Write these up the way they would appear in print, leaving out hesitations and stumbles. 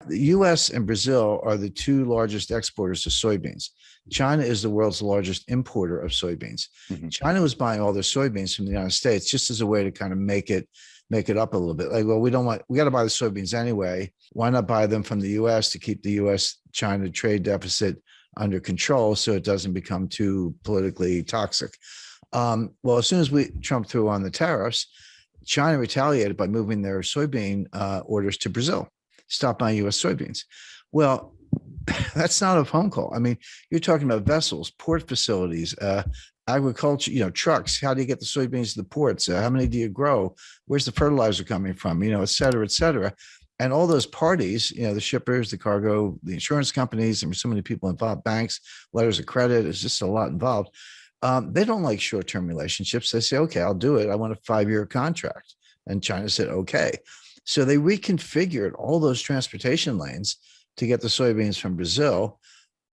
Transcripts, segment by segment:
The US and Brazil are the two largest exporters of soybeans. China is the world's largest importer of soybeans. Mhm. China was buying all their soybeans from the United States just as a way to kind of make it up a little bit. Like, well, we got to buy the soybeans anyway. Why not buy them from the US to keep the US China trade deficit under control so it doesn't become too politically toxic? Well, as soon as Trump threw on the tariffs, China retaliated by moving their soybean orders to Brazil, stop buying U.S. soybeans. Well, that's not a phone call. I mean, you're talking about vessels, port facilities, agriculture, trucks. How do you get the soybeans to the ports? How many do you grow? Where's the fertilizer coming from? Et cetera, et cetera. And all those parties, the shippers, the cargo, the insurance companies, and so many people involved, banks, letters of credit, it's just a lot involved. They don't like short-term relationships. They say, okay, I'll do it. I want a 5-year contract. And China said, okay. So they reconfigured all those transportation lanes to get the soybeans from Brazil.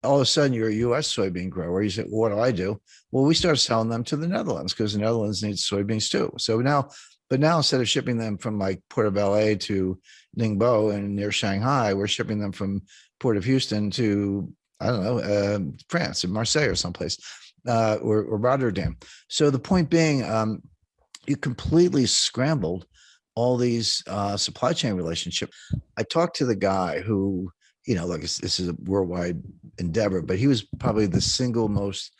All of a sudden, you're a U.S. soybean grower. You say, well, what do? Well, we started selling them to the Netherlands because the Netherlands needs soybeans too. So now instead of shipping them from like Port of LA to Ningbo and near Shanghai, we're shipping them from Port of Houston to, I don't know, France, Marseille or someplace. Or Rotterdam. So the point being, you completely scrambled all these supply chain relationships. I talked to the guy who, this is a worldwide endeavor, but he was probably the single most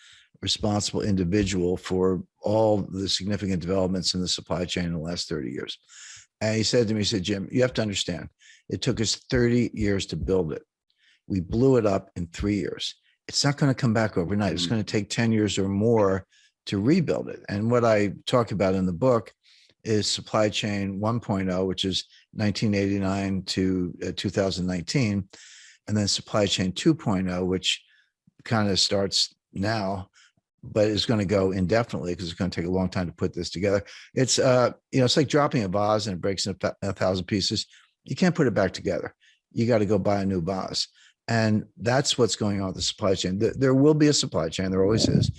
responsible individual for all the significant developments in the supply chain in the last 30 years. And he said to me, he said, Jim, you have to understand, it took us 30 years to build it. We blew it up in 3 years. It's not going to come back overnight. It's going to take 10 years or more to rebuild it. And what I talk about in the book is supply chain 1.0, which is 1989 to 2019, and then supply chain 2.0, which kind of starts now, but is going to go indefinitely because it's going to take a long time to put this together. It's it's like dropping a vase and it breaks in 1,000 pieces. You can't put it back together. You got to go buy a new vase. And that's what's going on with the supply chain. There will be a supply chain, there always is,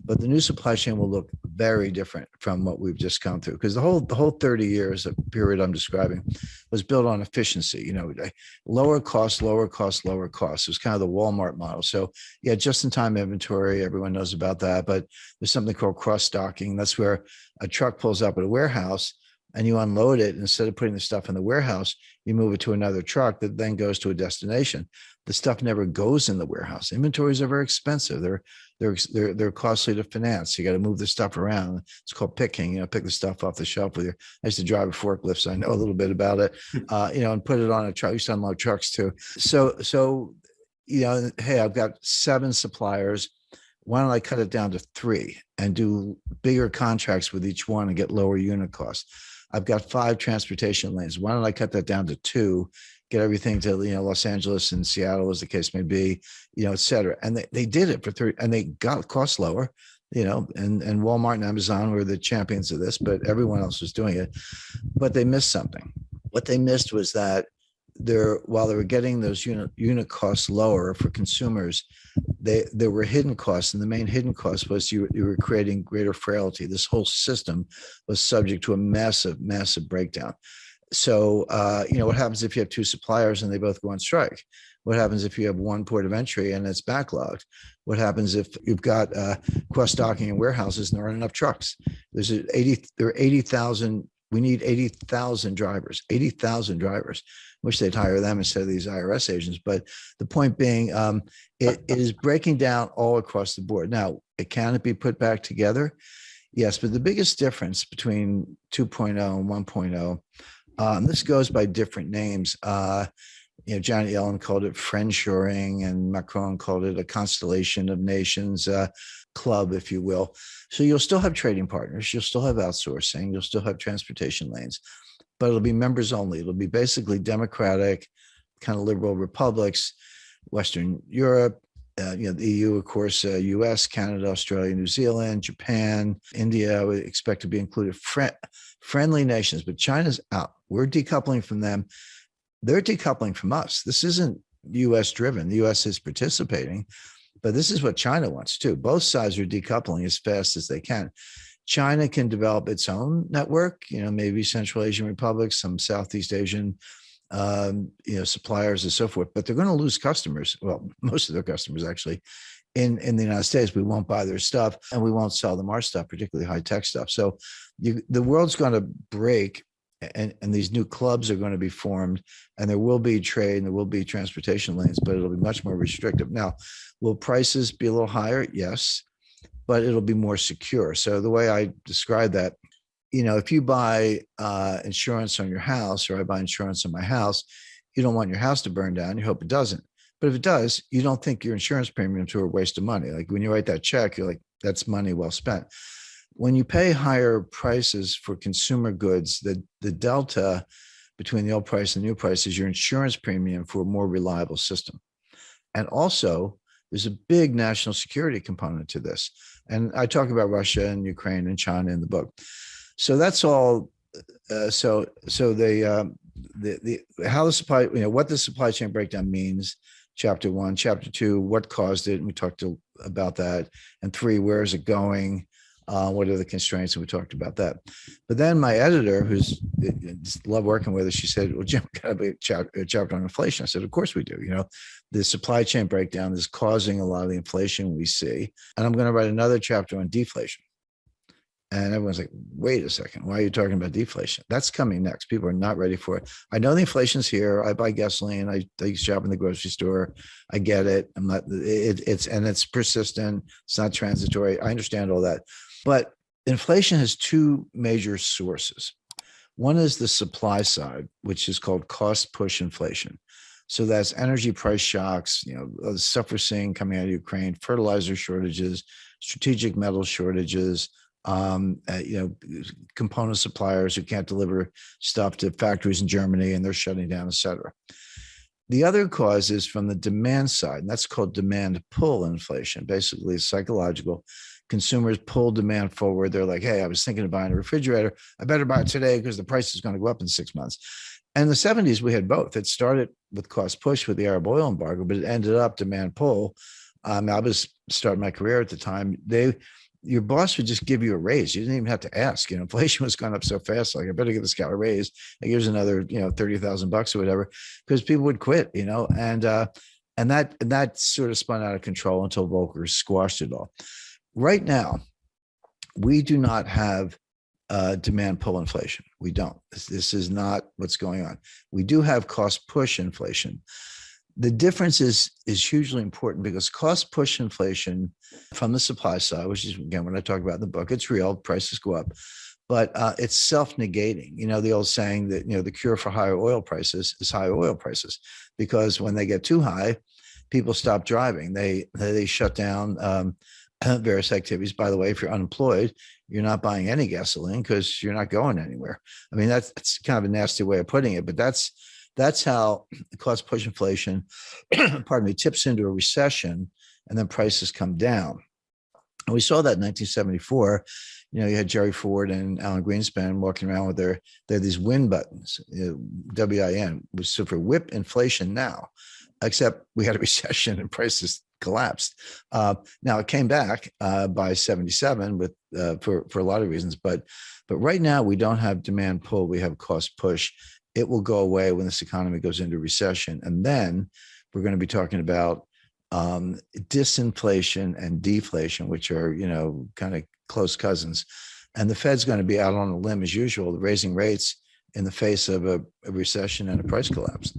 but the new supply chain will look very different from what we've just come through. Because the whole 30 years of period I'm describing was built on efficiency, lower cost, lower cost, lower cost. It was kind of the Walmart model. So yeah, just-in-time inventory, everyone knows about that, but there's something called cross-docking. That's where a truck pulls up at a warehouse and you unload it. Instead of putting the stuff in the warehouse, you move it to another truck that then goes to a destination. The stuff never goes in the warehouse. Inventories are very expensive. They're costly to finance. You got to move the stuff around. It's called picking. Pick the stuff off the shelf with you. I used to drive a forklift, so I know a little bit about it. And put it on a truck. I used to unload trucks too. So hey, I've got 7 suppliers. Why don't I cut it down to 3 and do bigger contracts with each one and get lower unit costs? I've got 5 transportation lanes. Why don't I cut that down to 2? Get everything to Los Angeles and Seattle, as the case may be, et cetera. And they did it for 30, and they got costs lower, and Walmart and Amazon were the champions of this, but everyone else was doing it. But they missed something. What they missed was that while they were getting those unit costs lower for consumers, there were hidden costs, and the main hidden cost was you were creating greater frailty. This whole system was subject to a massive breakdown. So, what happens if you have 2 suppliers and they both go on strike? What happens if you have one port of entry and it's backlogged? What happens if you've got cross-docking in warehouses and there aren't enough trucks? There are 80,000. We need 80,000 drivers. Wish they'd hire them instead of these IRS agents. But the point being, it is breaking down all across the board. Now, can it be put back together? Yes, but the biggest difference between 2.0 and 1.0, this goes by different names. Janet Yellen called it friendshoring, and Macron called it a constellation of nations club, if you will. So you'll still have trading partners, you'll still have outsourcing, you'll still have transportation lanes, but it'll be members only. It'll be basically democratic, kind of liberal republics, Western Europe, the EU, of course, US, Canada, Australia, New Zealand, Japan, India, we expect to be included. Friendly nations, but China's out. We're decoupling from them. They're decoupling from us. This isn't US driven. The US is participating, but this is what China wants too. Both sides are decoupling as fast as they can. China can develop its own network, maybe Central Asian republics, some Southeast Asian suppliers and so forth, but they're going to lose customers. Well, most of their customers actually in the United States. We won't buy their stuff and we won't sell them our stuff, particularly high tech stuff. So the world's going to break, and these new clubs are going to be formed, and there will be trade and there will be transportation lanes, but it'll be much more restrictive. Now, will prices be a little higher? Yes, but it'll be more secure. So the way I describe that, if you buy insurance on your house, or I buy insurance on my house, you don't want your house to burn down. You hope it doesn't. But if it does, you don't think your insurance premiums are a waste of money. Like when you write that check, you're like, that's money well spent. When you pay higher prices for consumer goods, the delta between the old price and the new price is your insurance premium for a more reliable system. And also, there's a big national security component to this. And I talk about Russia and Ukraine and China in the book. So that's all. So how the supply, what the supply chain breakdown means. Chapter 1, Chapter 2, what caused it, and we talked about that. And 3, where is it going? What are the constraints? And we talked about that. But then my editor, who's love working with us, she said, well, Jim, got to be a chapter on inflation. I said, of course we do. The supply chain breakdown is causing a lot of the inflation we see. And I'm going to write another chapter on deflation. And everyone's like, wait a second, why are you talking about deflation? That's coming next. People are not ready for it. I know the inflation's here. I buy gasoline. I shop in the grocery store. I get it. I'm not, it's persistent. It's not transitory. I understand all that. But inflation has 2 major sources. One is the supply side, which is called cost push inflation. So that's energy price shocks, the stuff we're seeing coming out of Ukraine, fertilizer shortages, strategic metal shortages, component suppliers who can't deliver stuff to factories in Germany and they're shutting down, et cetera. The other cause is from the demand side, and that's called demand pull inflation. Basically, it's psychological. Consumers pull demand forward. They're like, hey, I was thinking of buying a refrigerator. I better buy it today because the price is going to go up in 6 months. And in the 70s, we had both. It started with cost push with the Arab oil embargo, but it ended up demand pull. I was starting my career at the time. Your boss would just give you a raise. You didn't even have to ask. Inflation was going up so fast. Like, I better give this guy a raise. Like, here's another, $30,000 or whatever, because people would quit. And that sort of spun out of control until Volcker squashed it all. Right now, we do not have demand pull inflation. We don't. This is not what's going on. We do have cost push inflation. The difference is hugely important because cost push inflation from the supply side, which is, again, what I talk about in the book, it's real, prices go up, but it's self-negating. The old saying that, the cure for higher oil prices is higher oil prices, because when they get too high, people stop driving. They shut down various activities. By the way, if you're unemployed, you're not buying any gasoline because you're not going anywhere. I mean, that's kind of a nasty way of putting it, but that's how cost push inflation, tips into a recession, and then prices come down. And we saw that in 1974. You had Jerry Ford and Alan Greenspan walking around with they had these win buttons, WIN, which stood for whip inflation now, except we had a recession and prices collapsed. Now it came back by 77 with for a lot of reasons, but right now we don't have demand pull, we have cost push. It will go away when this economy goes into recession. And then we're going to be talking about disinflation and deflation, which are, kind of close cousins. And the Fed's going to be out on a limb as usual, raising rates in the face of a recession and a price collapse.